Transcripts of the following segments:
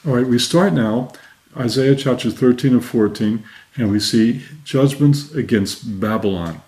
All right, we start now, Isaiah chapter 13 and 14, and we see judgments against Babylon.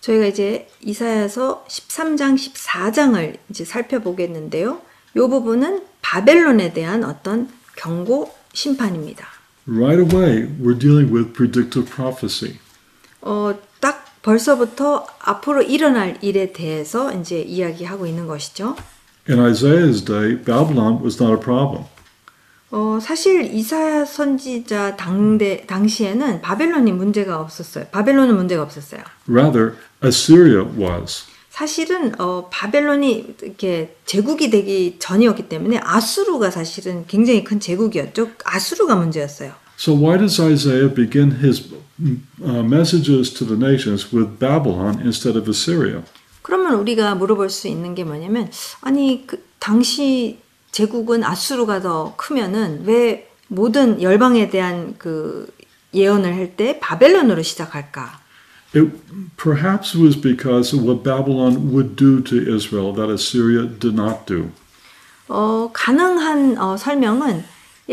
저희가 이제 이사야서 13장, 14장을 이제 살펴보겠는데요. 이 부분은 바벨론에 대한 어떤 경고 심판입니다. Right away, we're dealing with predictive prophecy. 딱 벌써부터 앞으로 일어날 일에 대해서 이제 이야기하고 있는 것이죠. In Isaiah's day, Babylon was not a problem. 사실 이사야 선지자 당시에는 바벨론이 문제가 없었어요. 바벨론은 문제가 없었어요. Rather, Assyria was. 사실은 바벨론이 이렇게 제국이 되기 전이었기 때문에 아수르가 사실은 굉장히 큰 제국이었죠. 아수르가 문제였어요. So why does Isaiah begin his messages to the nations with Babylon instead of Assyria? 그러면 우리가 물어볼 수 있는 게 뭐냐면, 아니 그 당시 제국은 아수르가 더 크면은 왜 모든 열방에 대한 그 예언을 할 때 바벨론으로 시작할까? It perhaps was because of what Babylon would do to Israel that Assyria did not do. 가능한 설명은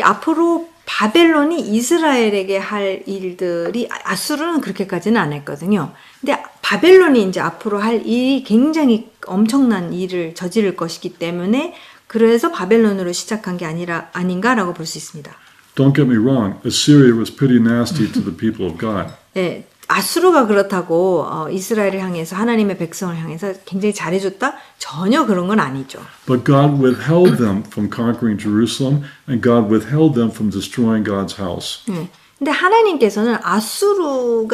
앞으로 바벨론이 이스라엘에게 할 일들이 아수르는 그렇게까지는 안 했거든요. 근데 바벨론이 이제 앞으로 할 일이 굉장히 엄청난 일을 저지를 것이기 때문에 그래서 바벨론으로 시작한 게 아닌가라고 볼 수 있습니다. Don't get me wrong, Assyria was pretty nasty to the people of God. 네, 아수르가 그렇다고 이스라엘을 향해서 하나님의 백성을 향해서 굉장히 잘해줬다? 전혀 그런 건 아니죠. But God withheld them from conquering Jerusalem and God withheld them from destroying God's house. 네, 근데 하나님께서는 아수르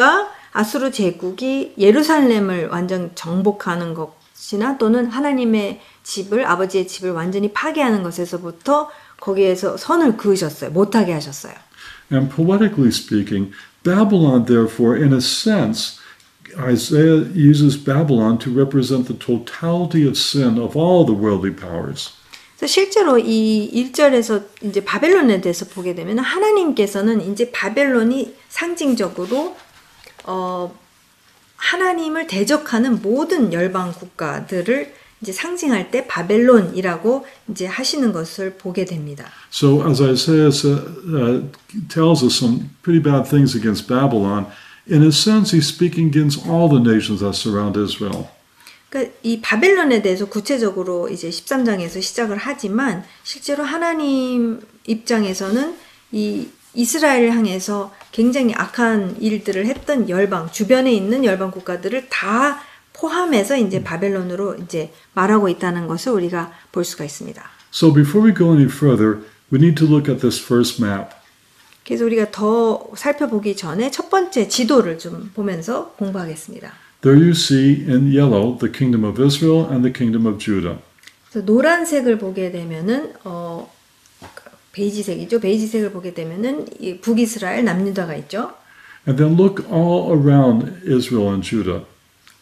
제국이 예루살렘을 완전 정복하는 것이나 또는 하나님의 집을 아버지의 집을 완전히 파괴하는 것에서부터 거기에서 선을 그으셨어요. 못하게 하셨어요. And poetically speaking, Babylon, therefore, in a sense, Isaiah uses Babylon to represent the totality of sin of all the worldly powers. 그래서 실제로 이 1절에서 이제 바벨론에 대해서 보게 되면 하나님께서는 이제 바벨론이 상징적으로 하나님을 대적하는 모든 열방 국가들을 이제 상징할 때 바벨론이라고 이제 하시는 것을 보게 됩니다. So as Isaiah tells us some pretty bad things against Babylon, in a sense he's speaking against all the nations that surround Israel. 그러니까 이 바벨론에 대해서 구체적으로 이제 13장에서 시작을 하지만 실제로 하나님 입장에서는 이 이스라엘을 향해서 굉장히 악한 일들을 했던 열방, 주변에 있는 열방 국가들을 다 포함해서 이제 바벨론으로 이제 말하고 있다는 것을 우리가 볼 수가 있습니다. So before we go any further, we need to look at this first map. 그래서 우리가 더 살펴보기 전에 첫 번째 지도를 좀 보면서 공부하겠습니다. There you see in yellow the kingdom of Israel and the kingdom of Judah. 그래서 노란색을 보게 되면은 베이지색이죠. 베이지색을 보게 되면은 이 북이스라엘 남유다가 있죠. And then look all around Israel and Judah.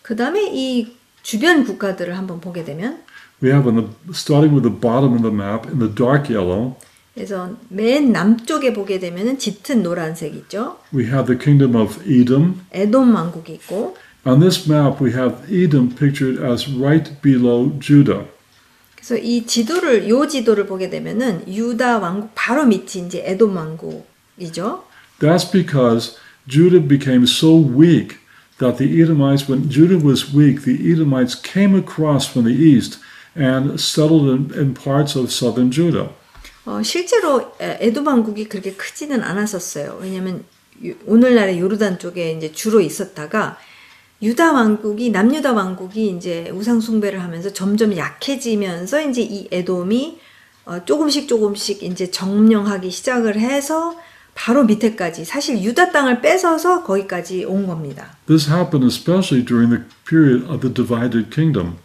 그 다음에 이 주변 국가들을 한번 보게 되면 We have starting with the bottom of the map in the dark yellow. 그래서 맨 남쪽에 보게 되면은 짙은 노란색 있죠. We have the kingdom of Edom. 에돔 왕국이 있고. On this map we have Edom pictured as right below Judah. 그래서 이 지도를 보게 되면은 유다 왕국 바로 밑이 이제 에돔 왕국이죠. That's because Judah became so weak that the Edomites, when Judah was weak, the Edomites came across from the east and settled in parts of southern Judah. 실제로 에돔 왕국이 그렇게 크지는 않았었어요. 왜냐하면 오늘날의 요르단 쪽에 이제 주로 있었다가 남유다 왕국이 이제 우상 숭배를 하면서 점점 약해지면서 이제 이 에돔이 조금씩 이제 점령하기 시작을 해서 바로 밑에까지 사실 유다 땅을 뺏어서 거기까지 온 겁니다. This happened especially during the period of the divided kingdom.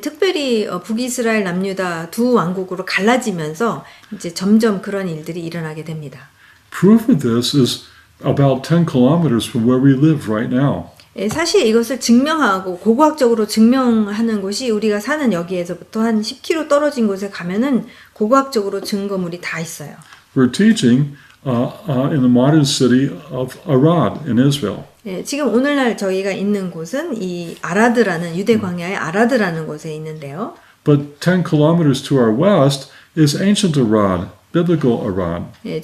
특별히 북이스라엘 남유다 두 왕국으로 갈라지면서 이제 점점 그런 일들이 일어나게 됩니다. Proof of this is about 10 kilometers from where we live right now. 사실 이것을 증명하고 고고학적으로 증명하는 곳이 우리가 사는 여기에서부터 한 10km 떨어진 곳에 가면은 고고학적으로 증거물이 다 있어요. We're teaching in the modern city of Arad in Israel. 지금 오늘날 저희가 있는 곳은 이 아라드라는 유대 광야의 아라드라는 곳에 있는데요. But 10 kilometers to our west is ancient Arad biblical Arad. 예,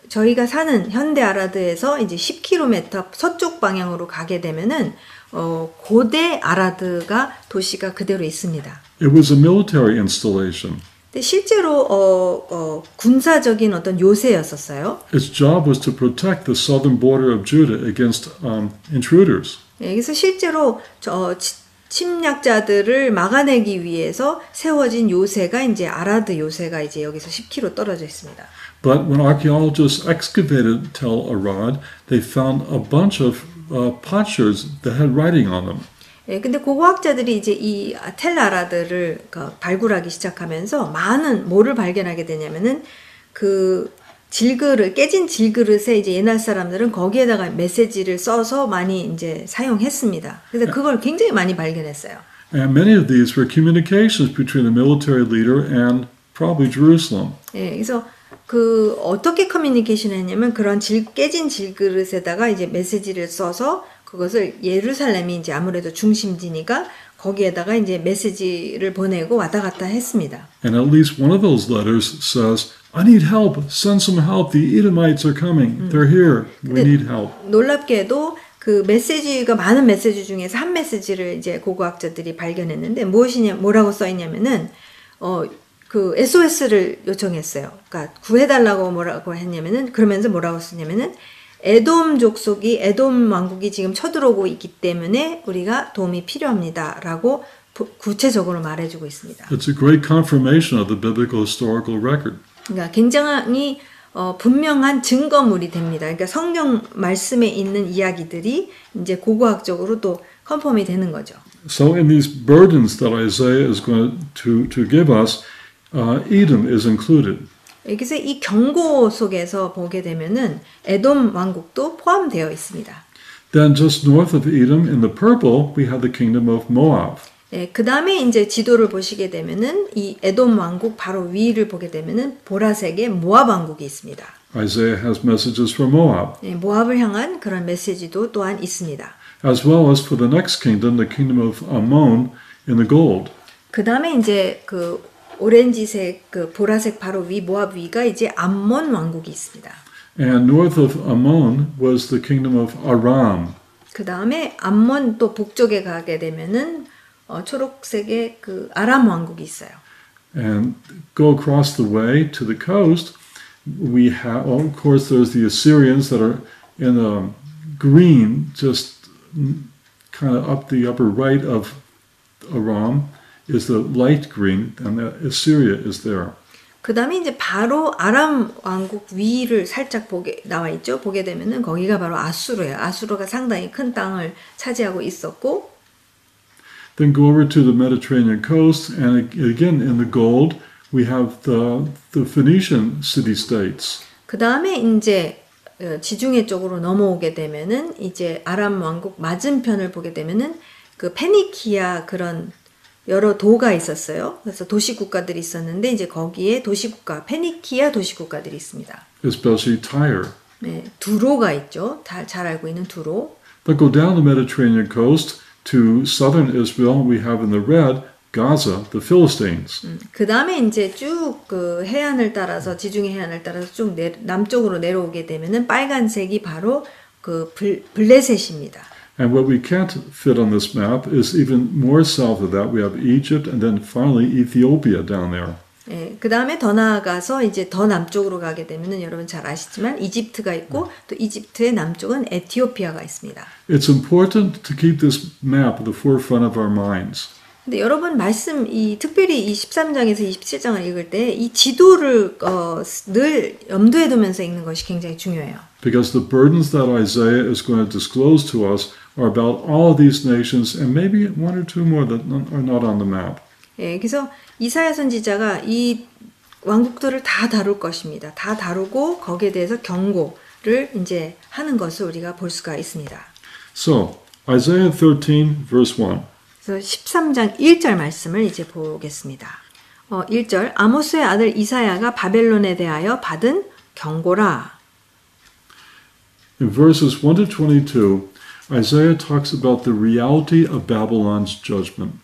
저희가 사는 현대 아라드에서 이제 10km 서쪽 방향으로 가게 되면은 고대 아라드가 도시가 그대로 있습니다. It was a military installation. 근데 실제로 군사적인 어떤 요새였었어요. Its job was to protect the southern border of Judah against intruders. 예, 그래서 실제로 침략자들을 막아내기 위해서 세워진 요새가 이제 아라드 요새가 이제 여기서 10km 떨어져 있습니다. But when archaeologists excavated Tel Arad, they found a bunch of potsherds that had writing on them. 예, 근데 고고학자들이 이제 이 텔 아라드를 발굴하기 시작하면서 많은 뭐를 발견하게 되냐면은 그 깨진 질그릇에 이제 옛날 사람들은 거기에다가 메시지를 써서 많이 이제 사용했습니다. 그래서 그걸 굉장히 많이 발견했어요. And many of these were communications between the military leader and probably Jerusalem. 예, 그래서 어떻게 커뮤니케이션 했냐면 그런 깨진 질그릇에다가 이제 메시지를 써서 그것을 예루살렘이 이제 아무래도 중심지니까 거기에다가 이제 메시지를 보내고 왔다 갔다 했습니다. And at least one of those letters says, I need help. Send some help. The Edomites are coming. They're here. We need help. 놀랍게도 그 많은 메시지 중에서 한 메시지를 이제 고고학자들이 발견했는데 뭐라고 써 있냐면은 그 SOS를 요청했어요. 그러니까 구해달라고 뭐라고 했냐면은 그러면서 뭐라고 쓰냐면은 에돔 왕국이 지금 쳐들어오고 있기 때문에 우리가 도움이 필요합니다라고 구체적으로 말해주고 있습니다. It's a great confirmation of the biblical historical record. 그러니까 굉장히 분명한 증거물이 됩니다. 그러니까 성경 말씀에 있는 이야기들이 이제 고고학적으로 또 컨펌이 되는 거죠. So in these burdens that Isaiah is going to give us, Edom is included. 그래서 이 경고 속에서 보게 되면은 에돔 왕국도 포함되어 있습니다. Then just north of Edom in the purple, we have the kingdom of Moab. 네, 그 다음에 이제 지도를 보시게 되면은 이 에돔 왕국 바로 위를 보게 되면은 보라색의 모압 왕국이 있습니다. Isaiah has messages for Moab. 네, 모압을 향한 그런 메시지도 또한 있습니다. As well as for the next kingdom, the kingdom of Ammon in the gold. 그 다음에 이제 그 오렌지색, 그 보라색 바로 위 모압 위가 이제 암몬 왕국이 있습니다. And north of Ammon was the kingdom of Aram. 그 다음에 암몬 또 북쪽에 가게 되면은 초록색의 그 아람 왕국이 있어요. And go across the way to the coast, we have, of course, there's the Assyrians that are in the green, just kind of up the upper right of Aram is the light green, and Assyria is there. 그 다음에 이제 바로 아람 왕국 위를 살짝 나와 있죠. 보게 되면은 거기가 바로 아수르예요. 아수르가 상당히 큰 땅을 차지하고 있었고. Then go over to the Mediterranean coast, and again in the gold, we have the Phoenician city-states. 그 다음에 이제 지중해 쪽으로 넘어오게 되면은 이제 아람 왕국 맞은편을 보게 되면은 그 페니키아 그런 여러 도가 있었어요. 그래서 도시국가들이 있었는데 이제 거기에 페니키아 도시국가들이 있습니다. Especially Tyre. 네, 두로가 있죠. 다 잘 알고 있는 두로. But go down the Mediterranean coast to southern Israel, we have in the red Gaza, the Philistines. 그 다음에 이제 쭉 그 해안을 따라서 지중해 해안을 따라서 쭉 남쪽으로 내려오게 되면은 빨간색이 바로 그 블레셋입니다. And what we can't fit on this map is even more south of that. We have Egypt and then finally Ethiopia down there. 예, 그 다음에 더 나아가서 이제 더 남쪽으로 가게 되면은 여러분 잘 아시지만 이집트가 있고 또 이집트의 남쪽은 에티오피아가 있습니다. It's important to keep this map at the forefront of our minds. 근데 여러분 특별히 이 13장에서 27장을 읽을 때 이 지도를 늘 염두에 두면서 읽는 것이 굉장히 중요해요. Because the burdens that Isaiah is going to disclose to us are about all of these nations and maybe one or two more that are not on the map. 예, 그래서 이사야 선지자가 이 왕국들을 다 다룰 것입니다. 다 다루고 거기에 대해서 경고를 이제 하는 것을 우리가 볼 수가 있습니다. So, Isaiah 13 verse 1. 그래서 13장 1절 말씀을 이제 보겠습니다. 1절 아모스의 아들 이사야가 바벨론에 대하여 받은 경고라. In verses 1 to 22, Isaiah talks about the reality of Babylon's judgment.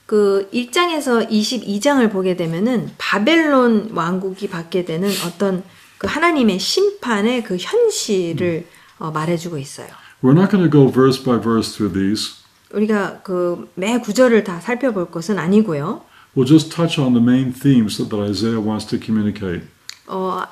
그 1장에서 22장을 보게 되면은 바벨론 왕국이 받게 되는 어떤 그 하나님의 심판의 그 현실을 말해주고 있어요. We're not going to go verse by verse through these. 우리가 그 매 구절을 다 살펴볼 것은 아니고요. We'll just touch on the main themes that Isaiah wants to communicate.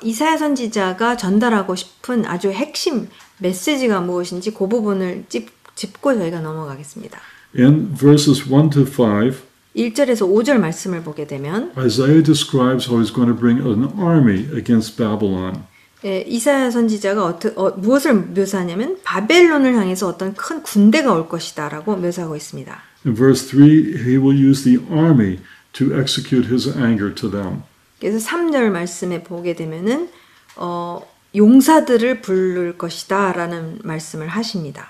이사야 선지자가 전달하고 싶은 아주 핵심 메시지가 무엇인지 그 부분을 짚고 저희가 넘어가겠습니다. In verses 1 to 5, 1절에서 5절 말씀을 보게 되면 Isaiah describes how he's going to bring an army against Babylon. 이사야 선지자가 무엇을 묘사하냐면 바벨론을 향해서 어떤 큰 군대가 올 것이다라고 묘사하고 있습니다. In verse 3, he will use the army to execute his anger to them. 그래서 3절 말씀에 보게 되면은 용사들을 부를 것이다라는 말씀을 하십니다.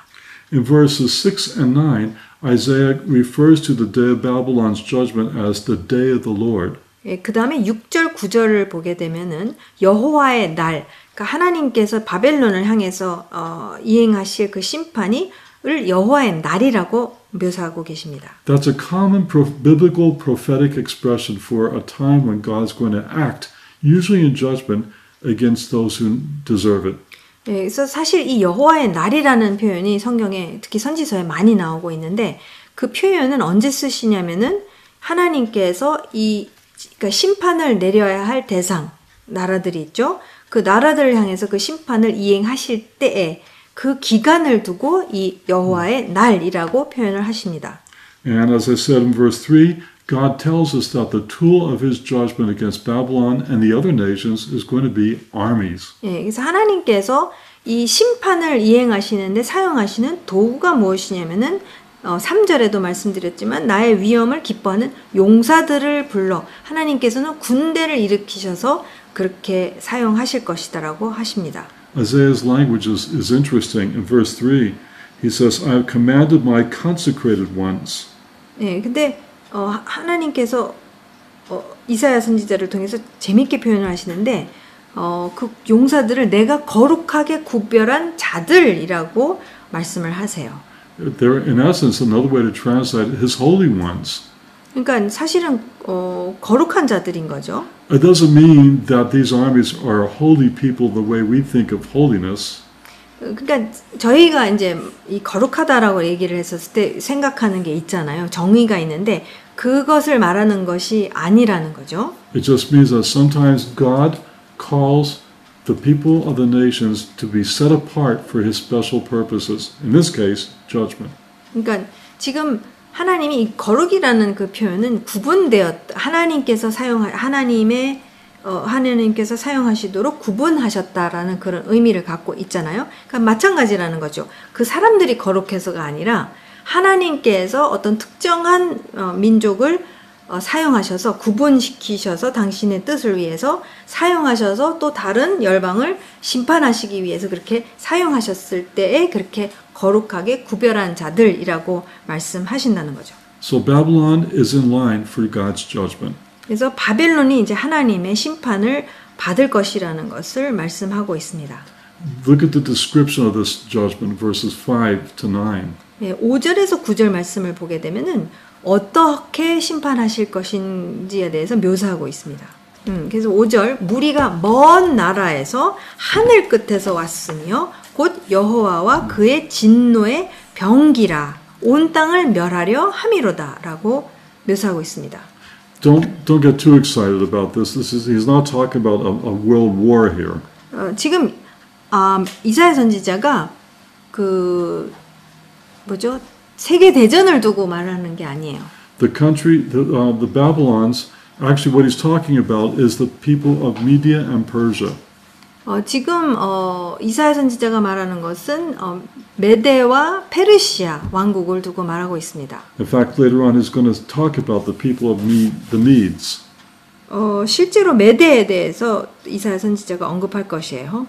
In verses 6 and 9, Isaiah refers to the day of Babylon's judgment as the day of the Lord. 그 다음에 6절, 9절을 보게 되면은 여호와의 날, 그러니까 하나님께서 바벨론을 향해서 이행하실 그 심판을 여호와의 날이라고 묘사하고 계십니다. That's a common biblical prophetic expression for a time when God's going to act, usually in judgment, against those who deserve it. 그래서 사실 이 여호와의 날이라는 표현이 성경에 특히 선지서에 많이 나오고 있는데 그 표현은 언제 쓰시냐면은 하나님께서 그러니까 심판을 내려야 할 대상 나라들이 있죠. 그 나라들을 향해서 그 심판을 이행하실 때에 그 기간을 두고 이 여호와의 날이라고 표현을 하십니다. And as I said in verse 3, God tells us that the tool of his judgment against Babylon and the other nations is going to be armies. 그래서 하나님께서 이 심판을 이행하시는데 사용하시는 도구가 무엇이냐면은 3절에도 말씀드렸지만 나의 위엄을 기뻐하는 용사들을 불러 하나님께서는 군대를 일으키셔서 그렇게 사용하실 것이다라고 하십니다. Isaiah's language is interesting. In verse 3, he says, I have commanded my consecrated ones. 근데 하나님께서 이사야 선지자를 통해서 재밌게 표현을 하시는데 그 용사들을 내가 거룩하게 구별한 자들이라고 말씀을 하세요. They're in essence another way to translate his holy ones. 그러니까 사실은 거룩한 자들인 거죠. It doesn't mean that these armies are holy people the way we think of holiness. 그러니까 저희가 이제 이 거룩하다라고 얘기를 했었을 때 생각하는 게 있잖아요. 정의가 있는데 그것을 말하는 것이 아니라는 거죠. It just means that sometimes God calls the people of the nations to be set apart for his special purposes. In this case, judgment. 그러니까 지금 하나님이 이 거룩이라는 그 표현은 하나님께서 사용하시도록 구분하셨다라는 그런 의미를 갖고 있잖아요. 그러니까 마찬가지라는 거죠. 그 사람들이 거룩해서가 아니라 하나님께서 어떤 특정한 민족을 사용하셔서 구분시키셔서 당신의 뜻을 위해서 사용하셔서 또 다른 열방을 심판하시기 위해서 그렇게 사용하셨을 때에 그렇게 거룩하게 구별한 자들이라고 말씀하신다는 거죠. So Babylon is in line for God's judgment. 그래서 바벨론이 이제 하나님의 심판을 받을 것이라는 것을 말씀하고 있습니다. Look at the description of this judgment, verses 5 to 9. 5절에서 9절 말씀을 보게 되면은 어떻게 심판하실 것인지에 대해서 묘사하고 있습니다. 그래서 5절 무리가 먼 나라에서 하늘 끝에서 왔으며 곧 여호와와 그의 진노의 병기라 온 땅을 멸하려 함이로다라고 묘사하고 있습니다. Don't get too excited about this. He's not talking about a world war here. 지금 이사야 선지자가 세계 대전을 두고 말하는 게 아니에요. The Babylons, actually what he's talking about is the people of Media and Persia. 지금 이사야 선지자가 말하는 것은 메데와 페르시아 왕국을 두고 말하고 있습니다. In fact, later on he's going to talk about the people of the Medes. 실제로 메데에 대해서 이사야 선지자가 언급할 것이에요.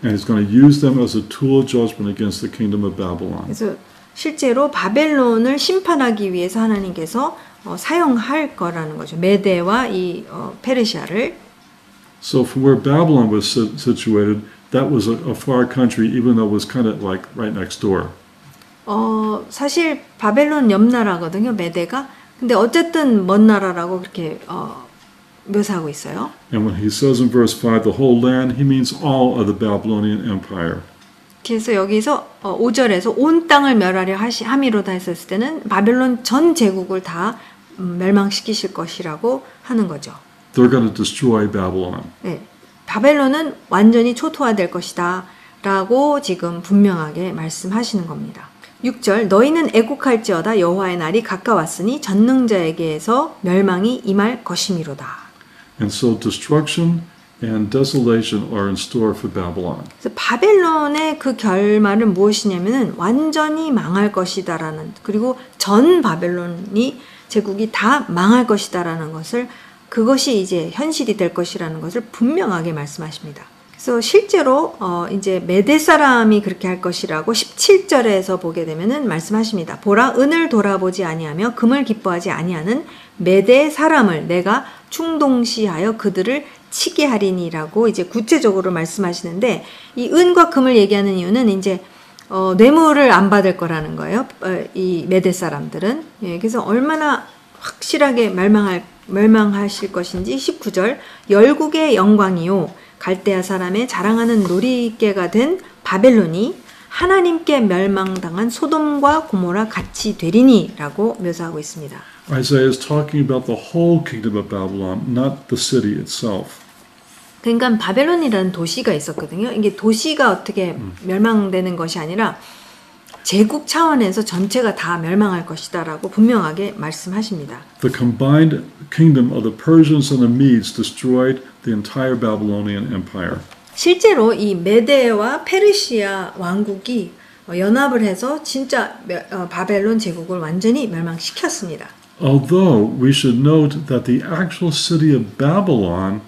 And he's going to use them as a tool of judgment against the kingdom of Babylon. 그래서 실제로 바벨론을 심판하기 위해서 하나님께서 사용할 거라는 거죠. 메데와 이 페르시아를. So from where Babylon was situated, that was a far country, even though it was kind of like right next door. 사실 바벨론 옆 나라거든요. 메데가. 근데 어쨌든 먼 나라라고 그렇게 묘사하고 있어요. And when he says in verse 5, the whole land, he means all of the Babylonian Empire. 그래서 여기서 5절에서 온 땅을 멸하려 함이로다 했었을 때는 바벨론 전 제국을 다 멸망시키실 것이라고 하는 거죠. They're going to destroy Babylon. 네, 바벨론은 완전히 초토화될 것이다 라고 지금 분명하게 말씀하시는 겁니다. 6절 너희는 애곡할지어다 여호와의 날이 가까웠으니 전능자에게서 멸망이 임할 것이미로다. And so destruction and desolation are in store for Babylon. 그래서 바벨론의 그 결말은 무엇이냐면은 완전히 망할 것이다라는, 그리고 전 바벨론이 제국이 다 망할 것이다라는 것을, 그것이 이제 현실이 될 것이라는 것을 분명하게 말씀하십니다. 그래서 실제로 이제 메대 사람이 그렇게 할 것이라고 17절에서 보게 되면은 말씀하십니다. 보라 은을 돌아보지 아니하며 금을 기뻐하지 아니하는 메대 사람을 내가 충동시하여 그들을 치게 하리니라고 이제 구체적으로 말씀하시는데, 이 은과 금을 얘기하는 이유는 이제 뇌물을 안 받을 거라는 거예요. 이 메대 사람들은. 예, 그래서 얼마나 확실하게 멸망하실 것인지 19절 열국의 영광이요 갈대아 사람의 자랑하는 놀이개가 된 바벨론이 하나님께 멸망당한 소돔과 고모라 같이 되리니라고 묘사하고 있습니다. Isaiah is talking about the whole kingdom of Babylon, not the city itself. 그러니까 바벨론이라는 도시가 있었거든요. 이게 도시가 어떻게 멸망되는 것이 아니라 제국 차원에서 전체가 다 멸망할 것이다라고 분명하게 말씀하십니다. The combined kingdom of the Persians and the Medes destroyed the entire Babylonian empire. 실제로 이 메데와 페르시아 왕국이 연합을 해서 진짜 바벨론 제국을 완전히 멸망시켰습니다. Although we should note that the actual city of Babylon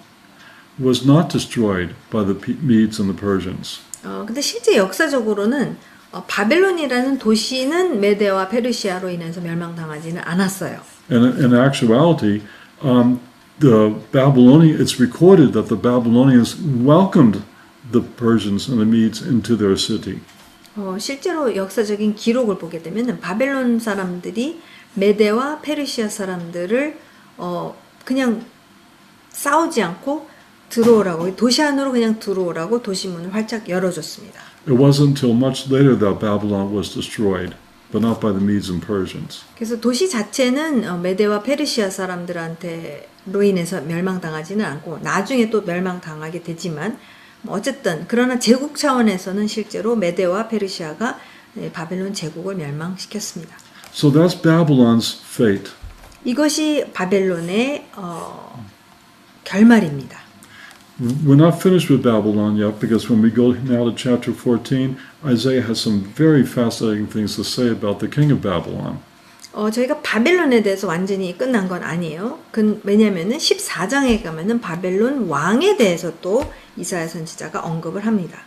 was not destroyed by the Medes and the Persians. 근데 실제 역사적으로는 바벨론이라는 도시는 메데와 페르시아로 인해서 멸망당하지는 않았어요. And in actuality, it's recorded that the Babylonians welcomed the Persians and the Medes into their city. 실제로 역사적인 기록을 보게 되면 바벨론 사람들이 메데와 페르시아 사람들을 그냥 싸우지 않고 들어오라고, 도시 안으로 그냥 들어오라고 도시문을 활짝 열어줬습니다. It wasn't until much later that Babylon was destroyed, but not by the Medes and Persians. 그래서 도시 자체는 메데와 페르시아 사람들한테로 인해서 멸망당하지는 않고 나중에 또 멸망당하게 되지만 어쨌든 그러나 제국 차원에서는 실제로 메데와 페르시아가 바벨론 제국을 멸망시켰습니다. So that's Babylon's fate. 이것이 바벨론의 결말입니다. We're not finished with Babylon yet, because when we go now to chapter 14, Isaiah has some very fascinating things to say about the king of Babylon. 저희가 바벨론에 대해서 완전히 끝난 건 아니에요. 왜냐면은 14장에 가면은 바벨론 왕에 대해서 또 이사야 선지자가 언급을 합니다.